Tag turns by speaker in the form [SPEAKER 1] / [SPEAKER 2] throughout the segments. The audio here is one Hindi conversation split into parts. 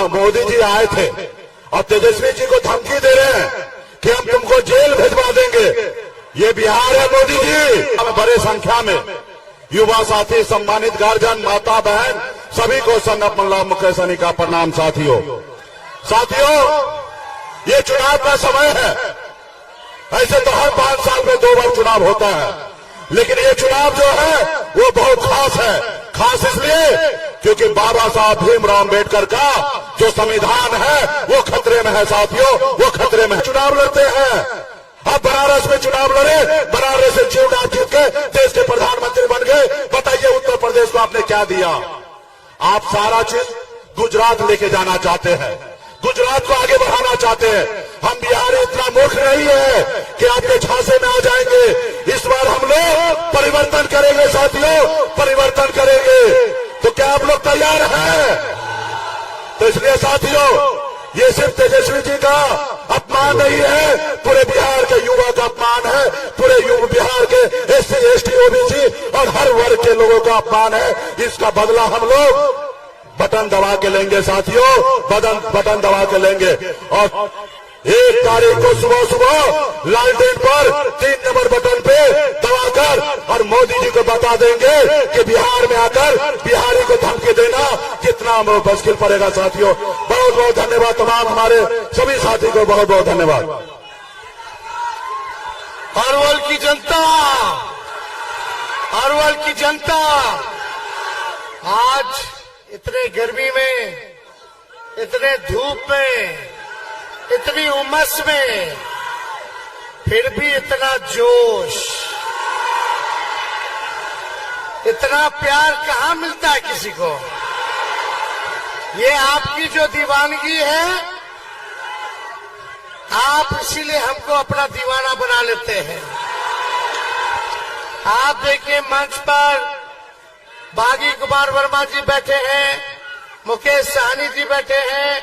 [SPEAKER 1] मोदी जी आए थे और तेजस्वी जी को धमकी दे रहे हैं कि हम तुमको जेल भेजवा देंगे। ये बिहार है मोदी जी। बड़े संख्या में युवा साथी, सम्मानित गार्जियन, माता बहन, सभी को सन अपना मुकेश सहनी का प्रणाम। साथियों, ये चुनाव का समय है। ऐसे तो हर 5 साल में 2 बार चुनाव होता है, लेकिन ये चुनाव जो है वो बहुत खास है। खास इसलिए क्योंकि बाबा साहब भीमराव अम्बेडकर का जो संविधान है वो खतरे में है। साथियों, वो खतरे में है। चुनाव लड़ते हैं, अब बनारस में चुनाव लड़े, बनारस से जीत के देश के प्रधानमंत्री बन गए। बताइए उत्तर प्रदेश को आपने क्या दिया? आप सारा चीज गुजरात लेके जाना चाहते हैं, गुजरात को आगे बढ़ाना चाहते हैं। हम बिहार इतना मूर्ख नहीं है कि आपके झांसे में आ जाएंगे। इस बार हम लोग परिवर्तन करेंगे साथियों, परिवर्तन करेंगे। तो क्या आप लोग तैयार हैं? तो इसलिए साथियों, ये सिर्फ तेजस्वी जी का अपमान नहीं है, पूरे बिहार के युवा का अपमान है, पूरे बिहार के SC ST OBC और हर वर्ग के लोगों का अपमान है। इसका बदला हम लोग बटन दबा के लेंगे साथियों, बटन दबा के लेंगे। और 1 तारीख को सुबह सुबह लालटेन पर 3 नंबर बटन पे दबाकर और मोदी जी को बता देंगे कि बिहार में आकर बिहारी को धमकी देना कितना मुश्किल पड़ेगा। साथियों, बहुत बहुत धन्यवाद। तमाम हमारे सभी साथी को बहुत बहुत धन्यवाद।
[SPEAKER 2] अरवल की जनता, अरवल की जनता आज इतने गर्मी में, इतने धूप में, इतनी उमस में फिर भी इतना जोश, इतना प्यार कहाँ मिलता है किसी को? ये आपकी जो दीवानगी है, आप इसीलिए हमको अपना दीवाना बना लेते हैं। आप देखिए मंच पर बागी कुमार वर्मा जी बैठे हैं, मुकेश सहनी जी बैठे हैं,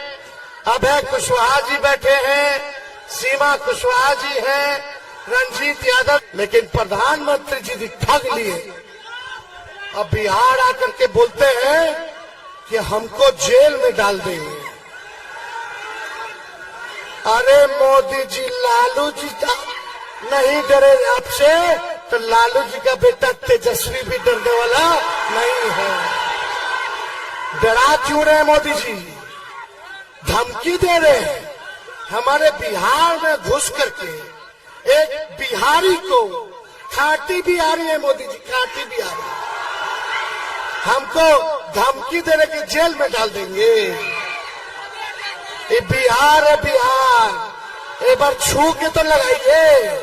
[SPEAKER 2] अभय कुशवाहा जी बैठे हैं, सीमा कुशवाहा जी हैं, रंजीत यादव। लेकिन प्रधानमंत्री जी ठग लिए। अब बिहार आकर के बोलते हैं कि हमको जेल में डाल देंगे। अरे मोदी जी, लालू जी नहीं डरे आपसे, तो लालू जी का बेटा तेजस्वी भी डरने वाला नहीं है। डरा क्यों रहे मोदी जी? धमकी दे रहे हैं। हमारे बिहार में घुस करके एक बिहारी को, खाटी बिहारी है मोदी जी, खाटी बिहारी, हमको धमकी दे रहे कि जेल में डाल देंगे। ये बिहार है, बिहार। एक बार छू के तो लगाइए।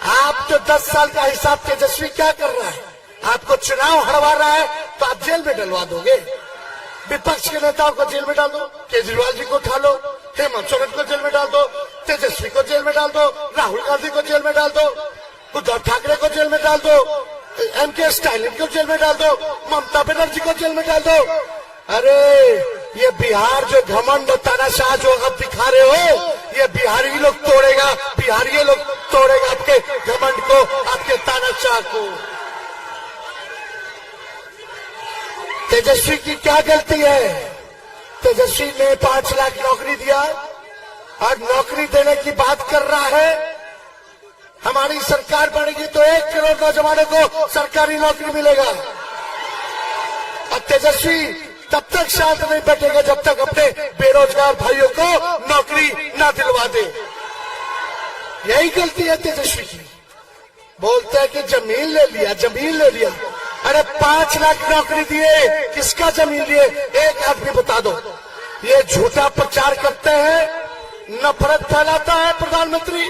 [SPEAKER 2] आप तो 10 साल का हिसाब तेजस्वी क्या कर रहा है? आपको चुनाव हरवा रहा है तो आप जेल में डलवा दोगे। विपक्ष के नेताओं को जेल में डाल दो, केजरीवाल जी को उठा लो, हेमंत सोरेन को जेल में डाल दो, तेजस्वी को जेल में डाल दो, राहुल गांधी को जेल में डाल दो, उद्धव ठाकरे को जेल में डाल दो, MK स्टालिन को जेल में डाल दो, ममता बनर्जी को जेल में डाल दो। अरे ये बिहार जो घमंड तानाशाह जो आप दिखा रहे हो, ये बिहारी लोग तोड़ेगा, बिहारी लोग तोड़ेगा आपके घमंड को, आपके तानाशाह को। तेजस्वी की क्या गलती है? तेजस्वी ने 5 लाख नौकरी दिया और नौकरी देने की बात कर रहा है। हमारी सरकार बढ़ेगी तो 1 करोड़ नौजवानों को सरकारी नौकरी मिलेगा। और तेजस्वी तब तक शांत नहीं बैठेगा जब तक अपने बेरोजगार भाइयों को नौकरी न दिलवा दे। यही गलती है तेजस्वी की। बोलते हैं कि जमीन ले लिया, जमीन ले लिया। अरे 5 लाख नौकरी दिए, किसका जमीन लिए? एक आदमी बता दो। ये झूठा प्रचार करते हैं, नफरत फैलाता है प्रधानमंत्री,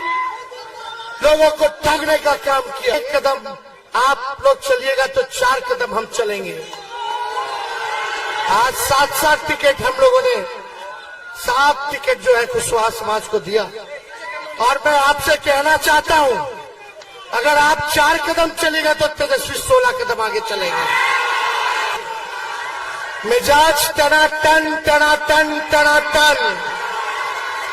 [SPEAKER 2] लोगों को ठगने का काम किया। 1 कदम आप लोग चलिएगा तो 4 कदम हम चलेंगे। आज 7-7 टिकट हम लोगों ने, 7 टिकट जो है कुशवाहा समाज को दिया। और मैं आपसे कहना चाहता हूं, अगर आप 4 कदम चलेगा तो तेजस्वी 16 कदम आगे चलेंगे। मिजाज टनाटन टनाटन टनाटन,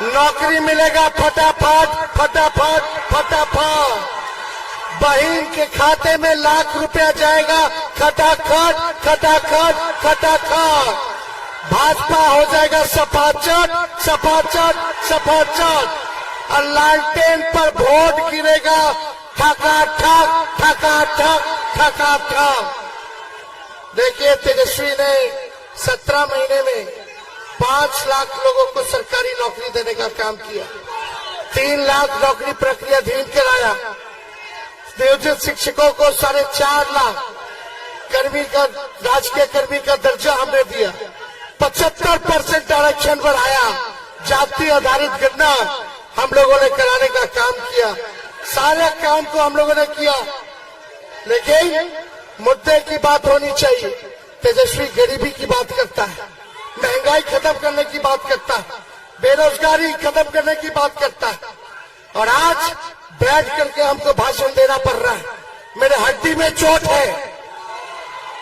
[SPEAKER 2] नौकरी मिलेगा फटाफट फटाफट फटाफट, बहन के खाते में लाख रुपया जाएगा खटाखट खटाखट खटाखट। भाजपा हो जाएगा सपाचट, सपाचट, सपाचट, और लालटेन पर वोट गिरेगा ठकाठक, ठकाठक, ठकाठक। देखिए, तेजस्वी ने 17 महीने में 5 लाख लोगों को सरकारी नौकरी देने का काम किया, 3 लाख नौकरी प्रक्रियाधीन कराया, नियोजित शिक्षकों को 4.5 लाख कर्मी का, राजकीय कर्मी का दर्जा हमने दिया, 75% आरक्षण बढ़ाया, जाति आधारित गणना हम लोगों ने कराने का काम किया। सारे काम को हम लोगों ने किया, लेकिन मुद्दे की बात होनी चाहिए। तेजस्वी गरीबी की बात करता है, महंगाई खत्म करने की बात करता है, बेरोजगारी खत्म करने की बात करता है, और आज बैठ करके हमको भाषण देना पड़ रहा है। मेरे हड्डी में चोट है,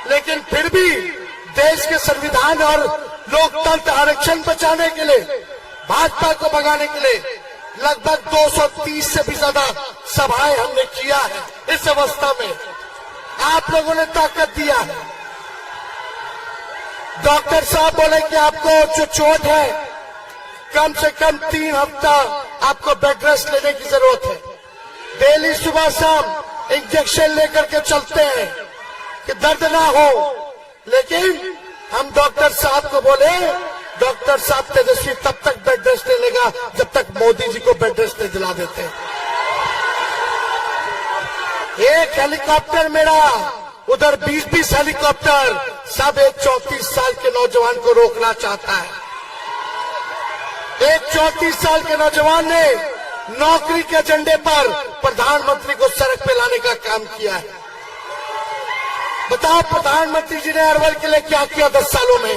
[SPEAKER 2] लेकिन फिर भी देश के संविधान और लोकतंत्र आरक्षण बचाने के लिए, भाजपा को भगाने के लिए लगभग 230 से भी ज्यादा सभाएं हमने किया है। इस अवस्था में आप लोगों ने ताकत दिया है। डॉक्टर साहब बोले कि आपको जो चोट है, कम से कम 3 हफ्ता आपको बेड रेस्ट लेने की जरूरत है। डेली सुबह शाम इंजेक्शन लेकर के चलते हैं कि दर्द ना हो, लेकिन हम डॉक्टर साहब को बोले, डॉक्टर साहब तेजस्वी तब तक बेड रेस्ट ले लेगा जब तक मोदी जी को बेड रेस्ट नहीं दिला देते। एक हेलीकॉप्टर मेरा, उधर 20-20 हेलीकॉप्टर, सब एक 34 साल के नौजवान को रोकना चाहता है। एक 34 साल के नौजवान ने नौकरी के एजेंडे पर प्रधानमंत्री को सड़क पे लाने का काम किया है। बताओ, प्रधानमंत्री जी ने अरवल के लिए क्या किया 10 सालों में?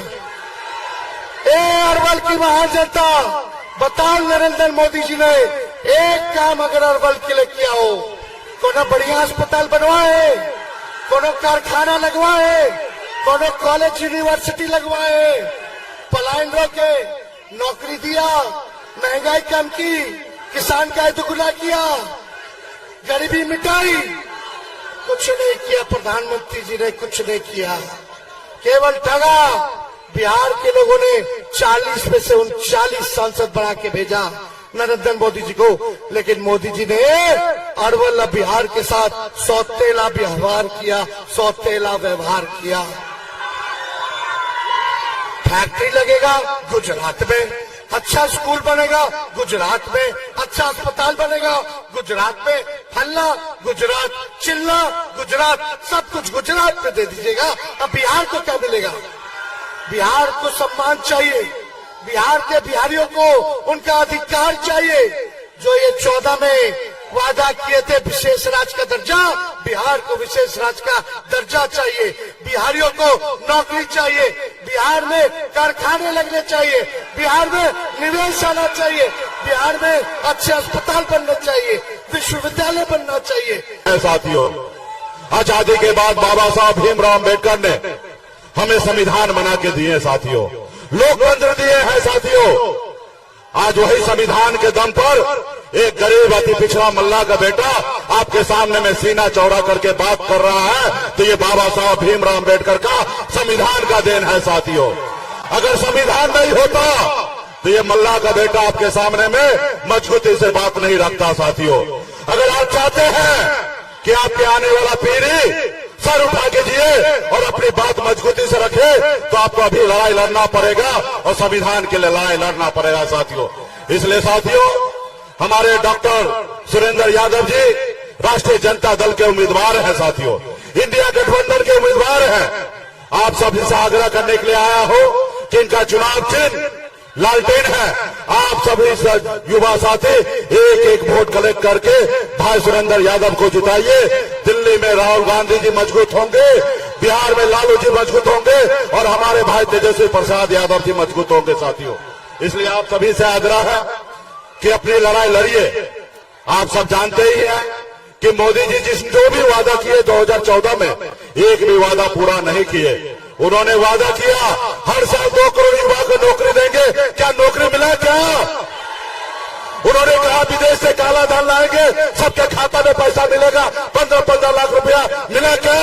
[SPEAKER 2] अरवल की महाजनता, बताओ, नरेंद्र मोदी जी ने एक काम अगर अरवल के लिए किया हो, कोनो बढ़िया अस्पताल बनवाए, कोनो कारखाना लगवाए, कोनो कॉलेज यूनिवर्सिटी लगवाए, पलायन रोके, नौकरी दिया, महंगाई कम की, किसान का दुगुना किया, गरीबी मिटाई, कुछ नहीं किया। प्रधानमंत्री जी ने कुछ नहीं किया, केवल ठगा। बिहार के लोगों ने 40 में से 39 सांसद बढ़ा के भेजा नरेंद्र मोदी जी को, लेकिन मोदी जी ने अरवल बिहार के साथ सौतेला व्यवहार किया, सौतेला व्यवहार किया। फैक्ट्री लगेगा गुजरात में, अच्छा स्कूल बनेगा गुजरात में, अच्छा अस्पताल बनेगा गुजरात में, फल्ला गुजरात, चिल्ला गुजरात, सब कुछ गुजरात में दे दीजिएगा। अब बिहार को क्या मिलेगा? बिहार को सम्मान चाहिए, बिहार के बिहारियों को उनका अधिकार चाहिए। जो ये 14 में वादा किए थे विशेष राज्य का दर्जा, बिहार को विशेष राज्य का दर्जा चाहिए। बिहारियों को नौकरी चाहिए, बिहार में कारखाने लगने चाहिए, बिहार में निवेश आना चाहिए, बिहार में अच्छे अस्पताल बनने चाहिए, विश्वविद्यालय बनना चाहिए।
[SPEAKER 1] साथियों, आजादी के बाद बाबा साहब भीमराव अम्बेडकर ने हमें संविधान बना के दिए साथियों, लोकतंत्र दिए हैं साथियों। आज वही संविधान के दम पर एक गरीब अति पिछड़ा मल्ला का बेटा आपके सामने में सीना चौड़ा करके बात कर रहा है, तो ये बाबा साहब भीमराव अम्बेडकर का संविधान का देन है साथियों। अगर संविधान नहीं होता तो ये मल्ला का बेटा आपके सामने में मजबूती से बात नहीं रखता साथियों। अगर आप चाहते हैं कि आपके आने वाला पीढ़ी सर उठा के जिए और अपनी बात मजबूती से रखे, तो आपको अभी लड़ाई लड़ना पड़ेगा और संविधान के लिए लड़ाई लड़ना पड़ेगा साथियों। इसलिए साथियों, हमारे डॉक्टर सुरेंद्र यादव जी राष्ट्रीय जनता दल के उम्मीदवार हैं साथियों, इंडिया गठबंधन के उम्मीदवार हैं। आप सभी से आग्रह करने के लिए आया हो कि इनका चुनाव चिन्ह लालटेन है। आप सभी युवा साथी एक एक वोट कलेक्ट करके भाई सुरेंद्र यादव को जिताइए। दिल्ली में राहुल गांधी जी मजबूत होंगे, बिहार में लालू जी मजबूत होंगे और हमारे भाई तेजस्वी प्रसाद यादव जी मजबूत होंगे साथियों। इसलिए आप सभी से आग्रह है कि अपनी लड़ाई लड़िए। आप सब जानते ही हैं कि मोदी जी जो भी वादा किए 2014 में, एक भी वादा पूरा नहीं किए। उन्होंने वादा किया हर साल 2 करोड़ युवा को नौकरी देंगे, क्या नौकरी मिला? क्या उन्होंने कहा विदेश से काला धन लाएंगे, सबके खाता में पैसा मिलेगा, 15-15 लाख रुपया मिला? क्या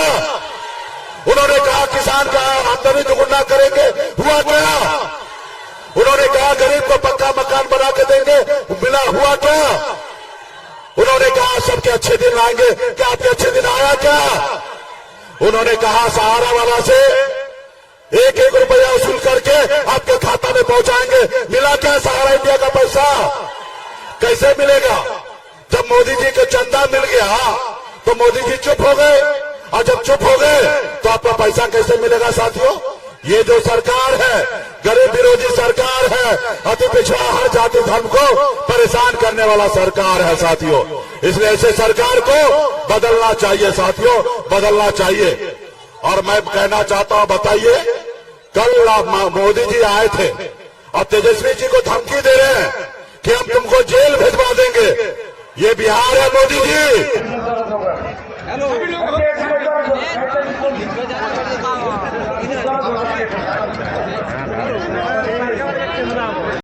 [SPEAKER 1] उन्होंने कहा किसान का आमदनी दुगुना करेंगे, हुआ क्या? उन्होंने कहा गरीब को पक्का मकान बना के देंगे, मिला, हुआ क्या? उन्होंने कहा सबके अच्छे दिन आएंगे, क्या आपके अच्छे दिन आया क्या? उन्होंने कहा सहारा वाला से 1-1 रुपया वसूल करके आपके खाता में पहुंचाएंगे, मिला क्या सहारा इंडिया का पैसा? कैसे मिलेगा? जब मोदी जी को चंदा मिल गया तो मोदी जी चुप हो गए, और जब चुप हो गए तो आपका पैसा कैसे मिलेगा साथियों? ये जो सरकार है गरीब विरोधी सरकार है, अति पिछड़ा हर जाति धर्म को परेशान करने वाला सरकार है साथियों। इसलिए ऐसे सरकार को बदलना चाहिए साथियों, बदलना चाहिए। और मैं कहना चाहता हूं, बताइए, कल मोदी जी आए थे और तेजस्वी जी को धमकी दे रहे हैं कि हम तुमको जेल भेजवा देंगे। ये बिहार है मोदी जी।
[SPEAKER 3] हेलो